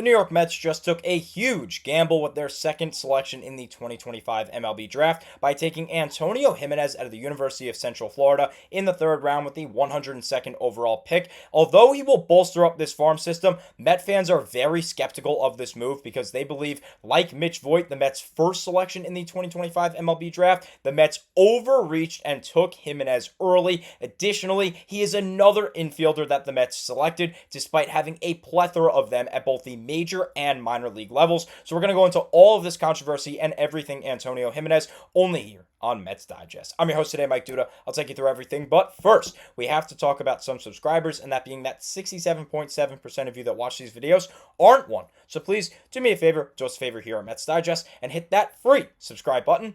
The New York Mets just took a huge gamble with their second selection in the 2025 MLB Draft by taking Antonio Gimenez out of the University of Central Florida in the third round with the 102nd overall pick. Although he will bolster up this farm system, Met fans are very skeptical of this move because they believe, like Mitch Voigt, the Mets' first selection in the 2025 MLB Draft, the Mets overreached and took Gimenez early. Additionally, he is another infielder that the Mets selected, despite having a plethora of them at both the major and minor league levels. So we're going to go into all of this controversy and everything Antonio Gimenez only here on Mets Digest. I'm your host today, Mike Duda. I'll take you through everything, but first, we have to talk about some subscribers, and that being that 67.7% of you that watch these videos aren't one. So please do me a favor, do us a favor here on Mets Digest, and hit that free subscribe button.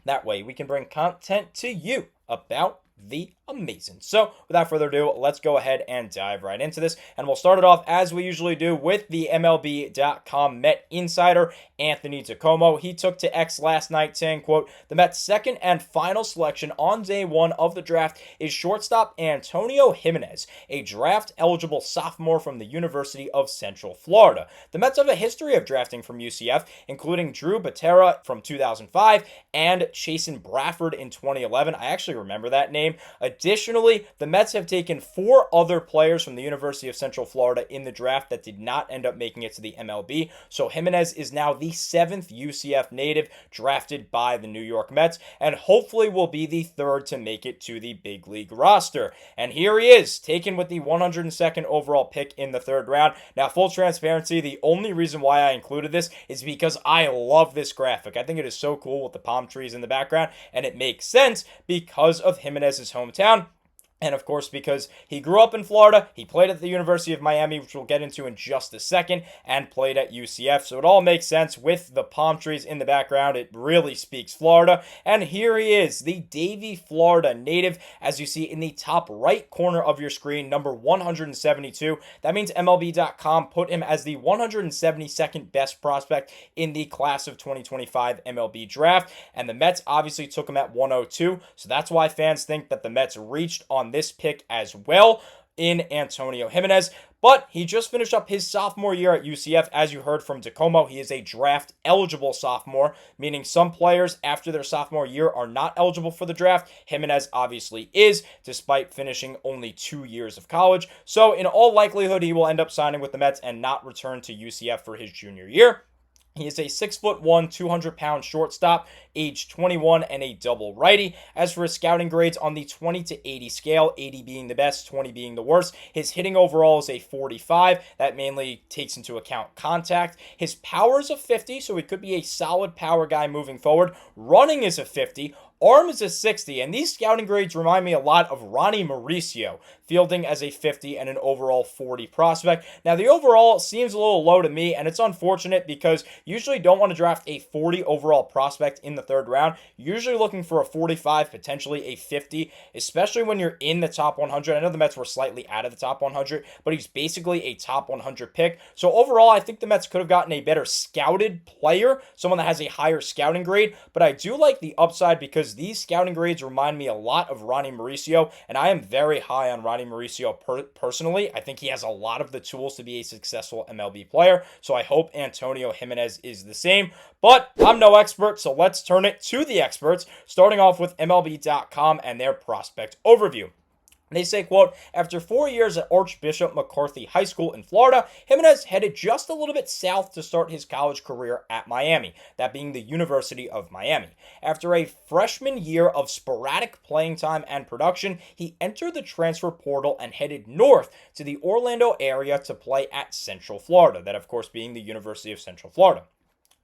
That way we can bring content to you about the amazing. So without further ado, let's go ahead and dive right into this. And we'll start it off as we usually do with the MLB.com Met insider, Anthony DiComo. He took to X last night saying, quote, "The Mets' second and final selection on day one of the draft is shortstop Antonio Gimenez, a draft-eligible sophomore from the University of Central Florida. The Mets have a history of drafting from UCF, including Drew Batera from 2005 and Chasen Bradford in 2011. I actually remember that name. Additionally, the Mets have taken 4 other players from the University of Central Florida in the draft that did not end up making it to the MLB. So Gimenez is now the 7th UCF native drafted by the New York Mets, and hopefully will be the 3rd to make it to the big league roster. And here he is, taken with the 102nd overall pick in the 3rd round. Now, full transparency, the only reason why I included this is because I love this graphic. I think it is so cool with the palm trees in the background, and it makes sense because of Gimenez's hometown. And of course, because he grew up in Florida, he played at the University of Miami, which we'll get into in just a second, and played at UCF. So it all makes sense with the palm trees in the background. It really speaks Florida. And here he is, the Davie, Florida native, as you see in the top right corner of your screen, number 172. That means MLB.com put him as the 172nd best prospect in the class of 2025 MLB Draft. And the Mets obviously took him at 102. So that's why fans think that the Mets reached on this pick as well in Antonio Gimenez. But he just finished up his sophomore year at UCF. As you heard from DiComo, he is a draft-eligible sophomore, meaning some players after their sophomore year are not eligible for the draft. Gimenez obviously is, despite finishing only 2 years of college. So in all likelihood, he will end up signing with the Mets and not return to UCF for his junior year. He is a 6'1", 200-pound shortstop, age 21, and a double righty. As for his scouting grades on the 20 to 80 scale, 80 being the best, 20 being the worst, his hitting overall is a 45. That mainly takes into account contact. His power is a 50, so he could be a solid power guy moving forward. Running is a 50. Arm is a 60, and these scouting grades remind me a lot of Ronnie Mauricio, fielding as a 50 and an overall 40 prospect. Now, the overall seems a little low to me, and it's unfortunate because you usually don't want to draft a 40 overall prospect in the 3rd round. You're usually looking for a 45, potentially a 50, especially when you're in the top 100. I know the Mets were slightly out of the top 100, but he's basically a top 100 pick. So overall, I think the Mets could have gotten a better scouted player, someone that has a higher scouting grade, but I do like the upside because these scouting grades remind me a lot of Ronnie Mauricio, and I am very high on Ronnie Mauricio personally. I think he has a lot of the tools to be a successful MLB player, so I hope Antonio Gimenez is the same. But I'm no expert, so let's turn it to the experts, starting off with MLB.com and their prospect overview. They say, quote, "After 4 years at Archbishop McCarthy High School in Florida, Gimenez headed just a little bit south to start his college career at Miami, that being the University of Miami. After a freshman year of sporadic playing time and production, he entered the transfer portal and headed north to the Orlando area to play at Central Florida, that of course being the University of Central Florida.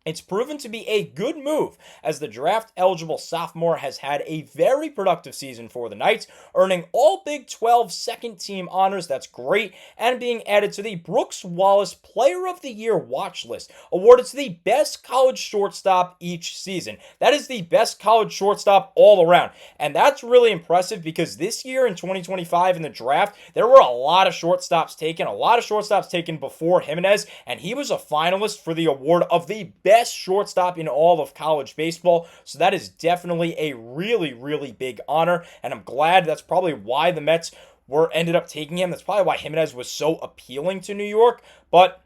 It's proven to be a good move, as the draft-eligible sophomore has had a very productive season for the Knights, earning all Big 12 second-team honors, that's great, and being added to the Brooks Wallace Player of the Year watch list, awarded to the best college shortstop each season. That is the best college shortstop all around, and that's really impressive because this year in 2025 in the draft, there were a lot of shortstops taken before Gimenez, and he was a finalist for the award of the best shortstop in all of college baseball. So that is definitely a really, really big honor. And I'm glad that's probably why the Mets ended up taking him. That's probably why Gimenez was so appealing to New York. But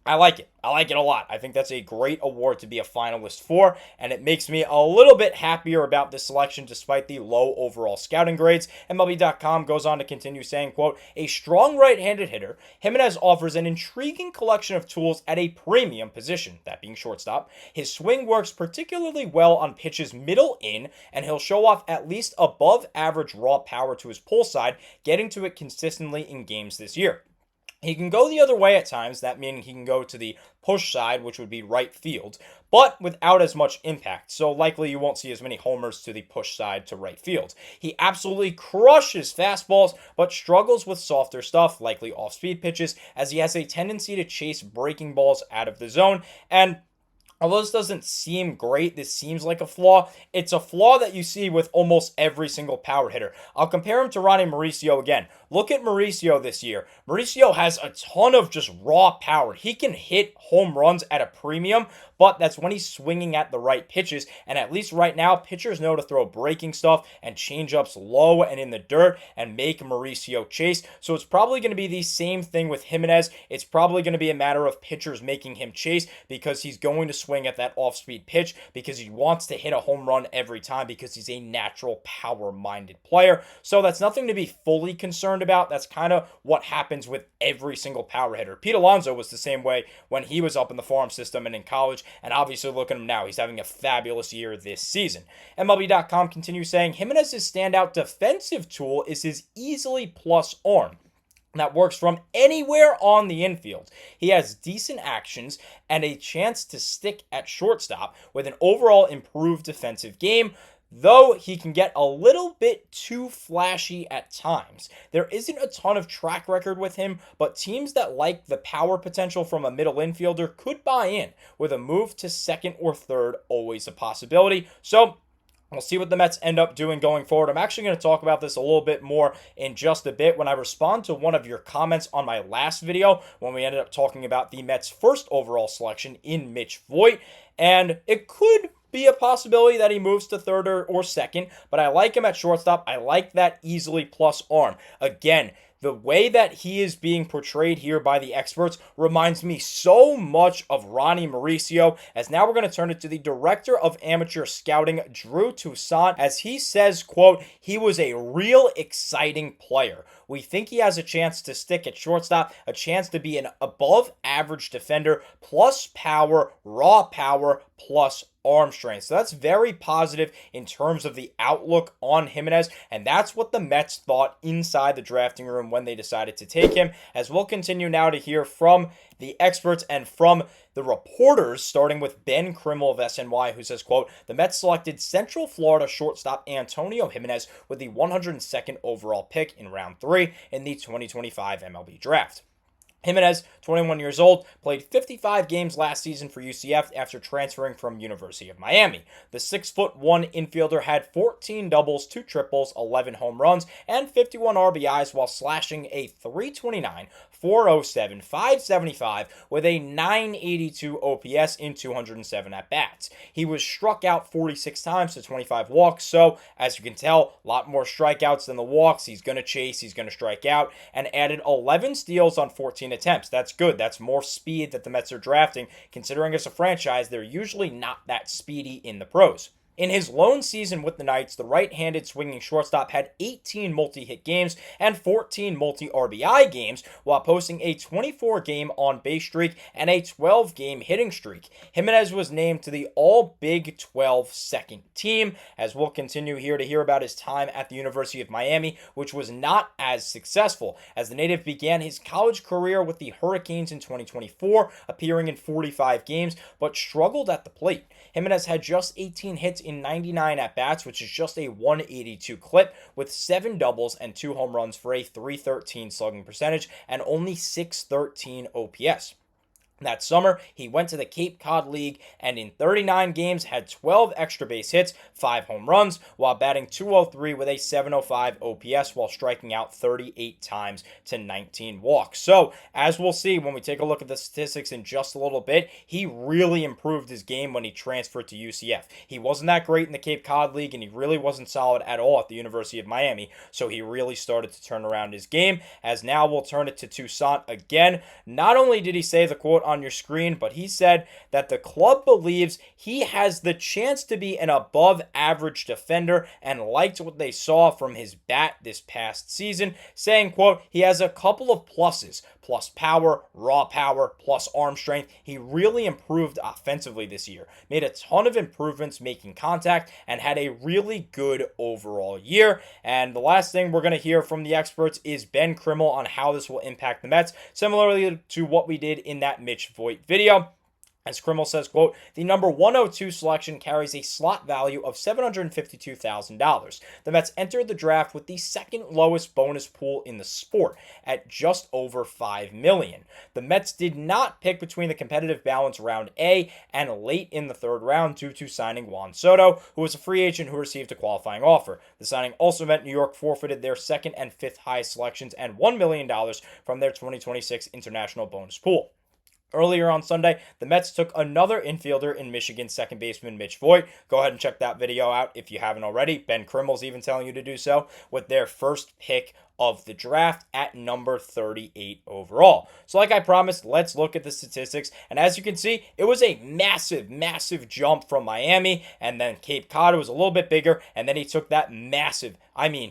I like it. I like it a lot. I think that's a great award to be a finalist for, and it makes me a little bit happier about this selection despite the low overall scouting grades. MLB.com goes on to continue saying, quote, a strong right-handed hitter, Gimenez offers an intriguing collection of tools at a premium position, that being shortstop. His swing works particularly well on pitches middle in, and he'll show off at least above average raw power to his pull side, getting to it consistently in games this year. He can go the other way at times, that meaning he can go to the push side, which would be right field, but without as much impact, so likely you won't see as many homers to the push side to right field. He absolutely crushes fastballs, but struggles with softer stuff, likely off-speed pitches, as he has a tendency to chase breaking balls out of the zone, and although this doesn't seem great, this seems like a flaw. It's a flaw that you see with almost every single power hitter. I'll compare him to Ronnie Mauricio again. Look at Mauricio this year. Mauricio has a ton of just raw power. He can hit home runs at a premium, but that's when he's swinging at the right pitches. And at least right now, pitchers know to throw breaking stuff and changeups low and in the dirt and make Mauricio chase. So it's probably going to be the same thing with Gimenez. It's probably going to be a matter of pitchers making him chase because he's going to swing at that off-speed pitch because he wants to hit a home run every time because he's a natural power-minded player. So that's nothing to be fully concerned about. That's kind of what happens with every single power hitter. Pete Alonso was the same way when he was up in the farm system and in college, and obviously look at him now. He's having a fabulous year this season. MLB.com continues saying Gimenez's standout defensive tool is his easily plus arm that works from anywhere on the infield. He has decent actions and a chance to stick at shortstop with an overall improved defensive game, though he can get a little bit too flashy at times. There isn't a ton of track record with him, but teams that like the power potential from a middle infielder could buy in, with a move to second or third always a possibility. So we'll see what the Mets end up doing going forward. I'm actually going to talk about this a little bit more in just a bit when I respond to one of your comments on my last video when we ended up talking about the Mets' first overall selection in Mitch Voit. And it could be a possibility that he moves to third or second, but I like him at shortstop. I like that easily plus arm. Again, the way that he is being portrayed here by the experts reminds me so much of Ronnie Mauricio, as now we're going to turn it to the director of amateur scouting, Drew Toussaint, as he says, quote, he was a real exciting player. We think he has a chance to stick at shortstop, a chance to be an above average defender, plus power, raw power, plus arm strength. So that's very positive in terms of the outlook on Gimenez, and that's what the Mets thought inside the drafting room when they decided to take him, as we'll continue now to hear from the experts and from the reporters, starting with Ben Krimmel of SNY, who says, quote, the Mets selected Central Florida shortstop Antonio Gimenez with the 102nd overall pick in round 3 in the 2025 MLB Draft. Gimenez, 21 years old, played 55 games last season for UCF after transferring from University of Miami. The 6'1" infielder had 14 doubles, 2 triples, 11 home runs, and 51 RBIs while slashing a .329, .407, .575 with a .982 OPS in 207 at-bats. He was struck out 46 times to 25 walks, so as you can tell, a lot more strikeouts than the walks. He's going to chase, he's going to strike out, and added 11 steals on 14 attempts. That's good. That's more speed that the Mets are drafting, considering as a franchise, they're usually not that speedy in the pros. In his lone season with the Knights, the right-handed swinging shortstop had 18 multi-hit games and 14 multi-RBI games while posting a 24-game on-base streak and a 12-game hitting streak. Gimenez was named to the All-Big 12 second team, as we'll continue here to hear about his time at the University of Miami, which was not as successful, as the native began his college career with the Hurricanes in 2024, appearing in 45 games, but struggled at the plate. Gimenez had just 18 hits in 99 at-bats, which is just a 182 clip, with 7 doubles and 2 home runs for a .313 slugging percentage and only .613 OPS. That summer, he went to the Cape Cod League and in 39 games had 12 extra base hits, 5 home runs, while batting .203 with a .705 OPS while striking out 38 times to 19 walks. So, as we'll see when we take a look at the statistics in just a little bit, he really improved his game when he transferred to UCF. He wasn't that great in the Cape Cod League and he really wasn't solid at all at the University of Miami, so he really started to turn around his game, as now we'll turn it to Toussaint again. Not only did he say the quote on your screen, but he said that the club believes he has the chance to be an above average defender and liked what they saw from his bat this past season, saying, quote, he has a couple of pluses, plus power, raw power, plus arm strength. He really improved offensively this year, made a ton of improvements making contact, and had a really good overall year. And the last thing we're going to hear from the experts is Ben Krimmel on how this will impact the Mets, similarly to what we did in that Mitch Voit video. As Krimmel says, quote, the number 102 selection carries a slot value of $752,000. The Mets entered the draft with the second lowest bonus pool in the sport at just over $5 million. The Mets did not pick between the competitive balance round A and late in the third round due to signing Juan Soto, who was a free agent who received a qualifying offer. The signing also meant New York forfeited their second and fifth highest selections and $1 million from their 2026 international bonus pool. Earlier on Sunday, the Mets took another infielder in Michigan second baseman Mitch Voit. Go ahead and check that video out if you haven't already. Ben Krimmel's even telling you to do so, with their first pick of the draft at number 38 overall. So like I promised, let's look at the statistics. And as you can see, it was a massive jump from Miami, and then Cape Cod was a little bit bigger, and then he took that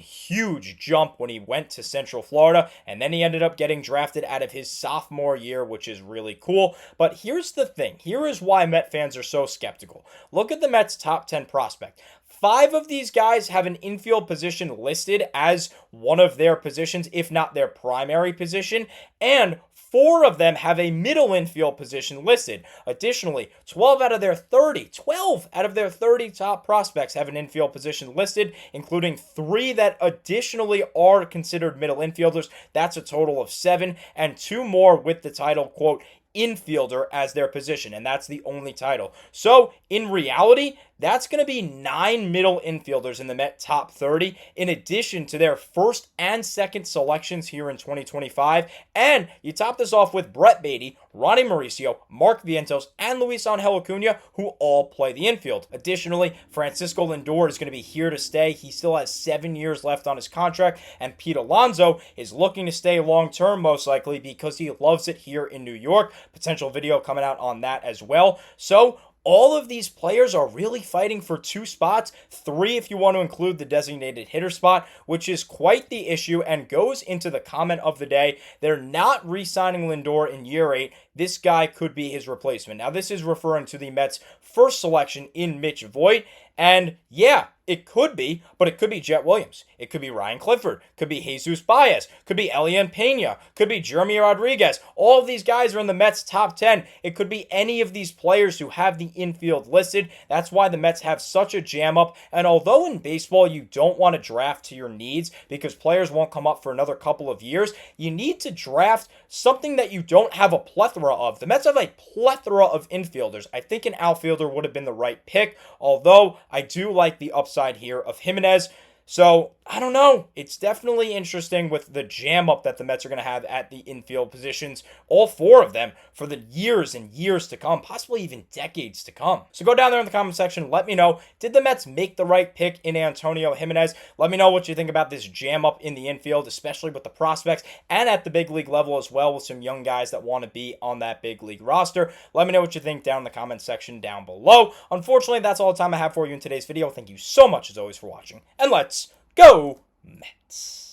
huge jump when he went to Central Florida, and then he ended up getting drafted out of his sophomore year, which is really cool. But here's the thing. Here is why Met fans are so skeptical. Look at the Mets' top 10 prospect. 5 of these guys have an infield position listed as one of their positions, if not their primary position, and 4 of them have a middle infield position listed. Additionally, 12 out of their 30 top prospects have an infield position listed, including 3 that additionally are considered middle infielders. That's a total of 7, and 2 more with the title, quote, infielder as their position, and that's the only title. So in reality, that's going to be 9 middle infielders in the Met top 30, in addition to their first and second selections here in 2025. And you top this off with Brett Beatty, Ronnie Mauricio, Mark Vientos, and Luis Angel Acuna, who all play the infield. Additionally, Francisco Lindor is going to be here to stay. He still has 7 years left on his contract, and Pete Alonso is looking to stay long-term, most likely, because he loves it here in New York. Potential video coming out on that as well. So all of these players are really fighting for 2 spots, 3 if you want to include the designated hitter spot, which is quite the issue and goes into the comment of the day. They're not re-signing Lindor in year 8. This guy could be his replacement. Now, this is referring to the Mets' first selection in Mitch Voit. And yeah, it could be, but it could be Jet Williams. It could be Ryan Clifford. Could be Jesus Baez. Could be Elian Pena. Could be Jeremy Rodriguez. All of these guys are in the Mets' top 10. It could be any of these players who have the infield listed. That's why the Mets have such a jam up. And although in baseball you don't want to draft to your needs because players won't come up for another couple of years, you need to draft something that you don't have a plethora of. The Mets have a plethora of infielders. I think an outfielder would have been the right pick, although I do like the upside here of Gimenez. So, I don't know. It's definitely interesting with the jam up that the Mets are going to have at the infield positions, all 4 of them, for the years and years to come, possibly even decades to come. So go down there in the comment section. Let me know, did the Mets make the right pick in Antonio Gimenez? Let me know what you think about this jam up in the infield, especially with the prospects and at the big league level as well, with some young guys that want to be on that big league roster. Let me know what you think down in the comment section down below. Unfortunately, that's all the time I have for you in today's video. Thank you so much, as always, for watching, and let's go Mets.